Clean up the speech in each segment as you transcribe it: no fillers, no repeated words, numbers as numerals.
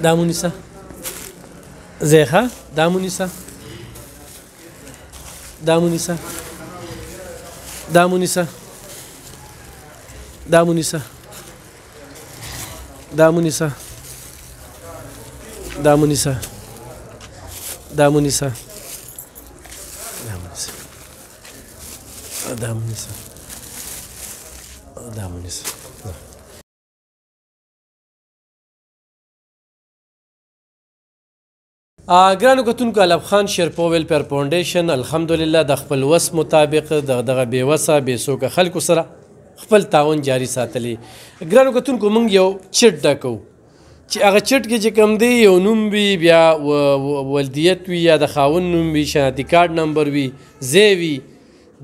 دا مونیسه زیخه دا مونیسه دا مونیسه دا مونیسه دا مونیسه دا مونیسه دا مونیسه دا مونیسه دا مونیسه دا مونیسه ګرانو کتونکو الب خان شیرپو ویلفیر فاونډیشن الحمدلله د خپل وس مطابق دغه بې وسه بې څوکه خلکو سره خپل تعاون جاري ساتلی. ګرانو کتونکو موږ یو چټ ډکو چې هغه چټ کې چې کوم دی یو نوم وي بیا ولدیت وي یا د خاوند نوم وي شناختی کارډ نمبر وي ځای وي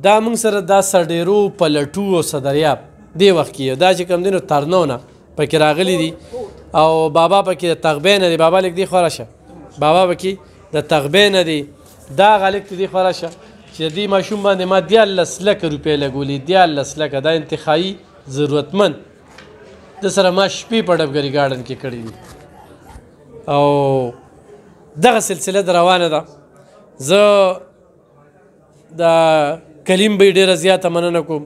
دا موږ سره دا سرډیرو پلټو او صدریاب دې وخت کې دا چې کوم دی نو ترنو نه پکې راغلي دي او بابا پکې د تغبې نه دی بابا لیک دی خوا راشه بابا پکې د تغبې نه دی دا هغه لیک دی خوا راشه چې د دې ماشوم باندې ما 14 لکه روپۍ لګولي 14 لکه دا انتخایي ضرورتمند د سره ما شپې په ډبګري ګارډن کې کړي دي او دغه سلسله د روانه ده. زه د کلیم بی ډېره زیاته مننه کوم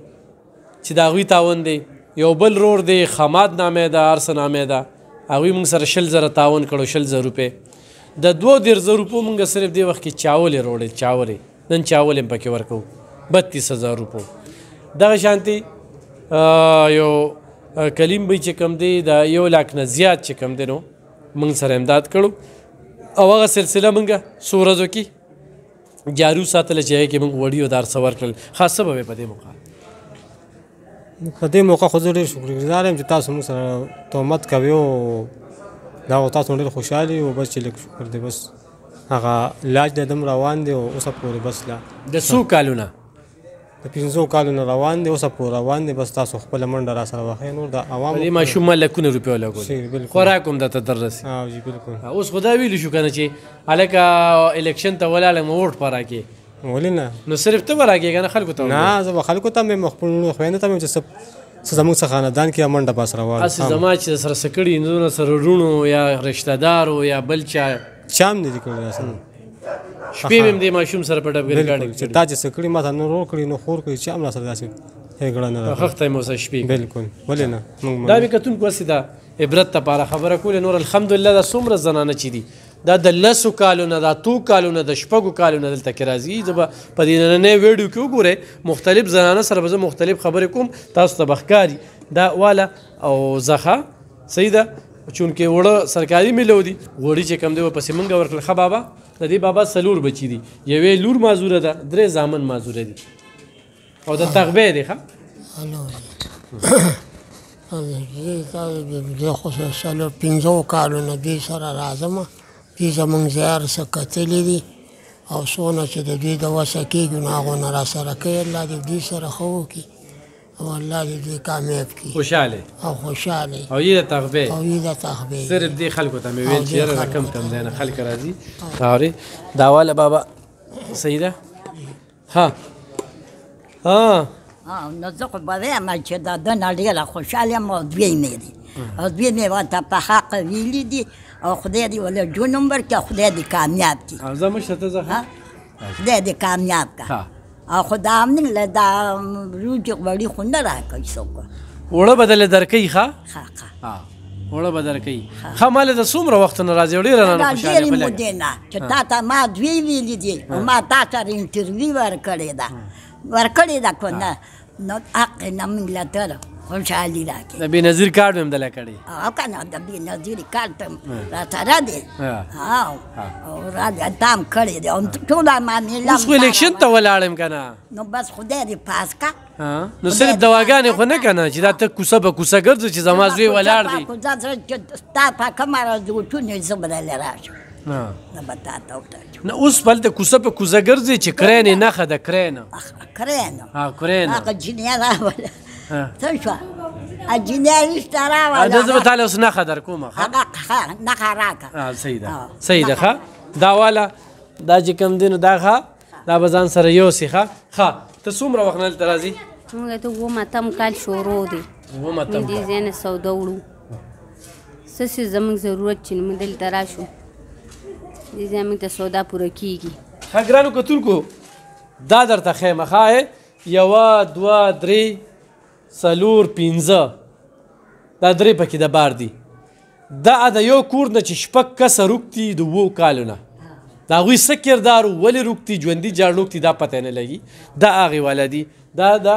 چې د هغوی تعاون دی. یو بل رور دی خماد نامې ده هر څه نامې ده هغوی موږ سره 20,000 تعاون کړو 20,000 روپۍ د 22,000 روپو موږ صرف دې وخت کې چاولې روړې چاولې نن چاول هم پکې ورکوو 32,000 روپو. دغه شانتي یو کلیم بی چې کوم دی د 1 لاک نه زیات چې کوم دی نو موږ سره امداد کړو او هغه سلسله موږ څو ورځو کې جاري وساتله چې هغې کې موږ وړي او دا هر څه ورکړل. خاص څه به وې په دې موقع په دې موقع خو زه ډېر شکرګزار یم چې تاسو موږ سره تهمت کوئ او دا خو تاسو ډېر خوشحال یو بس چې لږ شکر دی بس هغه علاج د دم روان دی او اوسه پورې بس لا د څو کالونه د 15 کالونه روان دی اوسه پورې روان دی بس تاسو خپله منډه را سره واخئ نور د عوامو په دې ماشوم ما لکونه روپۍ ولګولې خوراک هم درته دررسي جی بالکل اوس خو دا ویلو شو که نه چې هلکه الیکشن ته ولاړم ووټ په راکې ولې نه نو صرف ته به راکې که نه خلکو ته نه زه به خلکو ته مې خپل خویندو ته مې چې څه زموږ څه خاندان کې منډه پاس راوړل هسې زما چې سره څه کړي نورونه سره وروڼو یا رشته دارو یا بل چا چا هم نه دي کړي داسې شپې مې هم دې ماشوم سره په ډبګري ګاډي چې تا چې څه کړي ما ته نور کړي نو خور کړي چا هم راسره داسې ښېګړه نه راغله خښته یې مو سره شپې بالکل ولې نه دا مې کتونکو هسې دا عبرت دپاره خبره کولې نور الحمدلله دا څومره زنانه چې دي دا د 10 کالونه دا 2 کالونه د 6 کالونه دلته کې راځي. زه به په دې نننۍ ویډیو کې وګورئ مختلف زنانه سره به زه مختلف خبرې کوم تاسو ته به ښکاري دا واله او زخه صحیح ده چونکې وړه سرکاري میلو دي غوړي چې کم دی ورپسې موږ ورکړل. ښه بابا د دې بابا 4 بچي دي یوې لور معذوره ده 3 زامن معذوره دي او د تغبې دی ښه زه خو 15 کالونه دې سره راځم دې زموږ زیار څه کتلي دي او څونه چې د دوی د وسه کېږي نو هغونه را سره کوي الله دې دوی سره ښه وکړي او الله دې دوی کامیاب کړي خوشحاله او خوشحاله او یې د تغبې او یې د تغبې صرف دې خلکو ته مې ویل چې یاره کم ځای نه خلک راځي اورې دا واله بابا صحیح ده ها نو زه خو به وایم چې د ده نه ډېره خوشحاله یم او دوی مې دي او دوی مې ورته په حق ویلي دي او خدای دې ولې 2 نمبر کې خدای دې کامیاب کړي او زه مشته ته زه خدای دې کامیاب کړه او خدا هم له دا روجي غوړي خو نه راکوي څوک وړه بدله درکوي ښه ښه وړه به درکوي ښه ماله د څومره وخت نه راځي ډېره رانه خوشحاله ډېرې مودې نه چې تا ته ما دوی ویلي دي او ما تا سره انټرویو ورکړې ده که نه نو حق نه موږ له ته خوشحالي راکړي د بېنظیر کارډ مې هم دله کړی او که نه د بېنظیر کارډ را سره دی او را تا هم کړی دی او ټوله معامله اوس خو الیکشن ته ولاړم که نه نو بس خدای دې پاس که نو صرف دواګانې خو نه که نه چې دا ته کوڅه په کوڅه ګرځې چې زما زوی ولاړ دی ستا په کومه ورځ د وټونې زه به دلې راشم نه به تا ته وټاچم نه اوس هلته کوڅه په کوڅه ګرځې چې کرینې نښه ده کرینه کرینه هغه جینۍ راوله څه شوه جینۍ ویشته راوله زه به تاله اوس نښه در کومه هغه نښه راکړه صحیح ده ښه دا واله دا چې کوم دی نو دا ښه دا به ځان سره یوسې ښه ته څومره وخت نه دلته راځې موږ ته 9 کال شروع دی دې ځای نه سودا وړو څه څه زموږ ضرورت چې موږ دلته راشو دې ځای موږ ته سودا پوره کېږي. ښه ګرانو کتونکو دا درته ښیم ښه 1 2 3 4 5 دا 3 پکې د بار دي. دا د یو کور نه چې 6 کسه روږدي د 7 کالو نه د هغوی څه کردار ولې روږدي ژوندي جاړ روږدي دا پته نه لګي. دا هغې والا دي. دا د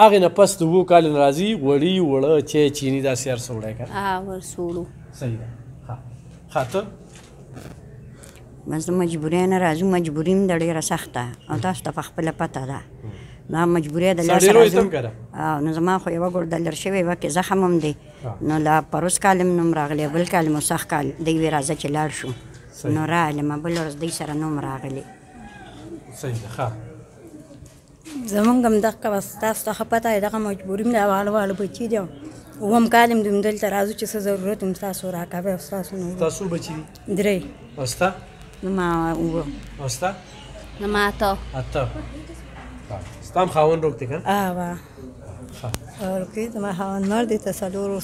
هغې نه پس د 7 کالو نه راځي غوړي وړه چای چیني داسې هر څه وړی که ورسوړو. صحیح ده. ښه ته بس د مجبورۍ نه راځو. مجبوري هم د ډېره سخته او تاسو ته په خپله پته ده. دا مجبورۍ د لاسه راځو. نو زما خو یوه ګوړه لر شوې وه کې زخم هم دی. نو لا پروس کال هم نوم راغلی بل کال مو سخت کال دی وی راځه چې لاړ شو نو راغلم بل ورځ دوی سره نوم راغلی. صحیح ده. ښه زمونږ هم دغه بس تاسو ته ښه پته دغه مجبوري هم د واړه واړه بچي دي اووم کال هم دوی دلته راځو چې څه ضرورت هم ستاسو راکوئ او ستاسو نور ستاسو بچي دي 3 او ستا زما اووه او ستا زما 8 ستا هم خاوند روږ دی که نه؟ ورکې زما خاوند مړ دی ته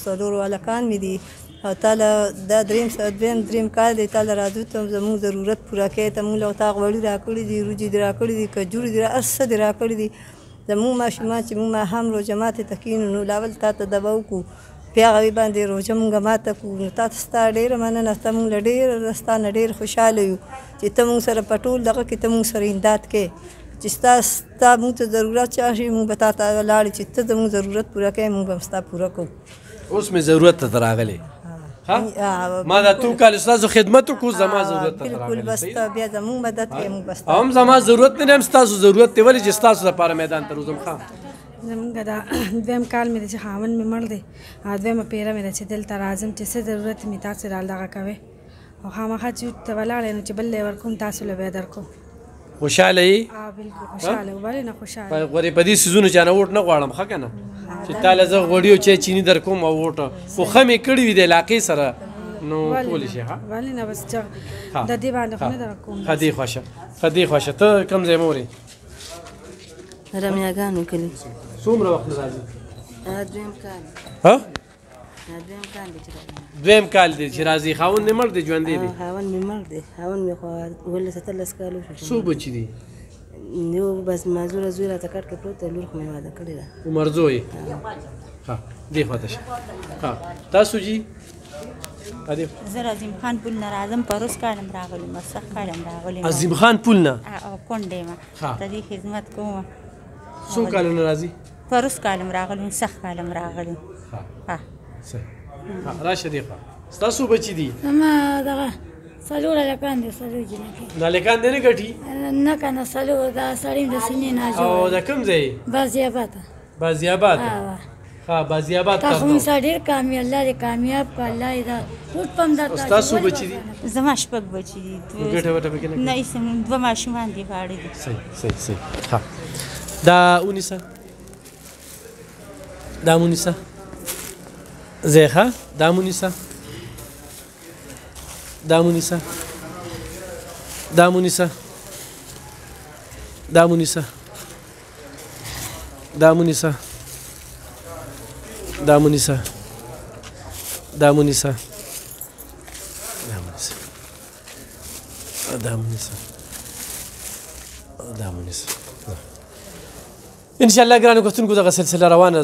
څلورو هلکان مې دي او تاله دا درېیم کال دی تاله راځو ته زموږ ضرورت پوره کوي ته موږ له تا غوړي راکړي دي روجې دې راکړي دي کجورې دي هر څه دې راکړي دي زموږ ماشومان چې موږ ماښام روژه ماتې ته کښېنو نو لاول تا ته دبه وکړو په هغې باندې روژه مونږ ماته کړو نو تا ته ستا ډېره مننه ته مونږ له ډېره ستا نه ډېر خوشحاله یو چې ته مونږ سره په ټول دغه کې ته مونږ سره امداد کوې چې ستا مونږ ته ضرورت چا شي مونږ به تا ته ولاړې چې ته زمونږ ضرورت پوره کوې مونږ به هم ستا پوره کوو. اوس مې ضرورت ته راغلی ما دا 2 کال ستاسو خدمت وکړو زما ضرورت ته بالکل راغلی. بس ته بیا زمونږ مدد کوې مونږ به ستا هم زما ضرورت نه دی هم ستاسو ضرورت دی ولې چې ستاسو لپاره میدان ته روزم. ښه زمونږ دا دویم کال مې دی چې خاوند مې مړ دی او دویمه پیره مې ده چې دلته راځم چې څه ضرورت مې تاسو دغه کوئ او خامخا چې ته ولاړ یې نو چې بل لی ورکوم تاسو له بیا درکوم. خوشحاله یې؟ بالکل خوشحاله ولې نه خوشحاله غورې په دې څیزونو چا نه ووټ نه غواړم ښه که نه چې تاله زه غوړي او چای چیني در کوم او ووټه خو ښه مې کړي وي د علاقې سره نو کولی شي. ښه ولې نه بس د دې باندې خو نه در کوم. ښه دې خوښه ته کوم ځای مورې؟ رمیاګانو کلي. څومره وخت راځي؟ دویم کال. دویم کال دی چې راځي. خاوند دې مړ دی ژوندی دی؟ خاوند مې مړ دی. خاوند مې خو 17 کالو شو. څو بچي دي؟ یو بس معذوره زوی راته کټ کې پروت دی لور خو مې واده کړې ده. عمر زوی؟ ښه دې خواته شه. ښه تاسو جي؟ زه عظیم خان پل نه راځم پروس کالم راغلم سخت کالم راغلم. عظیم خان پل نه؟ کونډ یم د دې خدمت کوم. څو کالونه راځي؟ پروس کالم راغلم سخت کالم راغلم. ها صحیح. راشه دی خوا ستاسو بچی دي؟ ما دغه څلور هلکان دي څلور جنکۍ. دا هلکان دې نه ګټي؟ نه که نه څلور دا سړی د سینې نه او د کوم ځای؟ بازیاباد. بازیاباد؟ ها بازیاباد تا خو مې سره ډېر کامیاب الله دې کامیاب کړه الله یې دا ټول پم درته. ستاسو بچي دي؟ زما 6 بچي دي. ګټه وټه پکې نه کوي؟ نه هېڅ 2 ماشومان دي غاړې دي. صحیح. ها دا ونیسه دا مونیسه زیخه دا مونیسه دا مونیسه دا مونیسه دا مونیسه دا مونیسه دا مونیسه دا مونیسه دا مونیسه دا مونیسه ان شاء الله ګرانو کتونکو دغه سلسله روانه